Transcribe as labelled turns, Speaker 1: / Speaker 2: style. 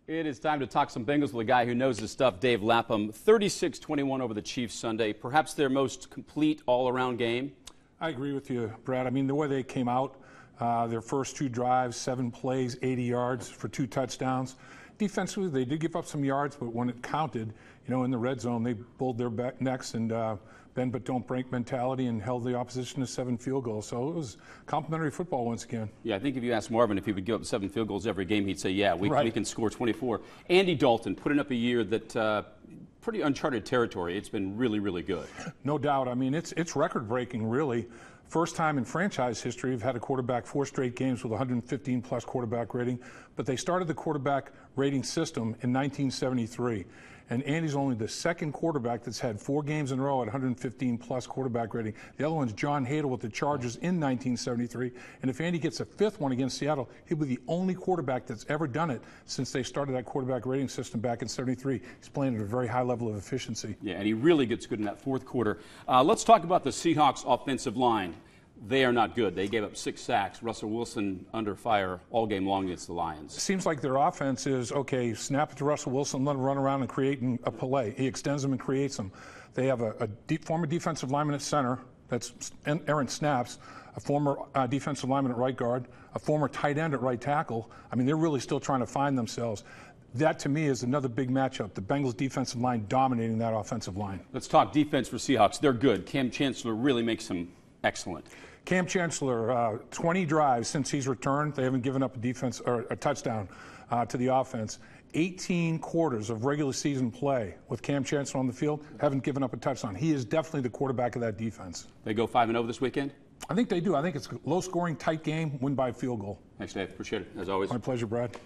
Speaker 1: It is time to talk some Bengals with a guy who knows his stuff, Dave Lapham. 36-21 over the Chiefs Sunday. Perhaps their most complete all-around game.
Speaker 2: I agree with you, Brad. I mean, the way they came out, their first two drives, 7 plays, 80 yards for 2 touchdowns. Defensively, they did give up some yards, but when it counted, in the red zone, they pulled their necks and bend but don't break mentality and held the opposition to 7 field goals. So it was complimentary football once again.
Speaker 1: Yeah, I think if you asked Marvin if he would give up 7 field goals every game, he'd say, yeah, we can score 24. Andy Dalton putting up a year that pretty uncharted territory. It's been really, really good. No
Speaker 2: doubt. I mean, it's record-breaking, really. First time in franchise history, we've had a quarterback 4 straight games with 115-plus quarterback rating, but they started the quarterback rating system in 1973. And Andy's only the second quarterback that's had 4 games in a row at 115-plus quarterback rating. The other one's John Hadle with the Chargers in 1973. And if Andy gets a 5th one against Seattle, he'll be the only quarterback that's ever done it since they started that quarterback rating system back in 73. He's playing at a very high level of efficiency.
Speaker 1: Yeah, and he really gets good in that 4th quarter. Let's talk about the Seahawks offensive line. They are not good. They gave up 6 sacks. Russell Wilson under fire all game long against the Lions.
Speaker 2: It seems like their offense is, okay, snap it to Russell Wilson, let him run around and create a play. He extends them and creates them. They have a former defensive lineman at center, that's Aaron Snaps, a former defensive lineman at right guard, a former tight end at right tackle. I mean, they're really still trying to find themselves. That, to me, is another big matchup. The Bengals defensive line dominating that offensive line.
Speaker 1: Let's talk defense for Seahawks. They're good. Cam Chancellor really makes them excellent.
Speaker 2: Cam Chancellor, 20 drives since he's returned. They haven't given up a touchdown to the offense. 18 quarters of regular season play with Cam Chancellor on the field, haven't given up a touchdown. He is definitely the quarterback of that defense.
Speaker 1: They go 5-0 this weekend?
Speaker 2: I think they do. I think it's a low-scoring, tight game, win by a field goal.
Speaker 1: Thanks, Dave. Appreciate it, as always.
Speaker 2: My pleasure, Brad.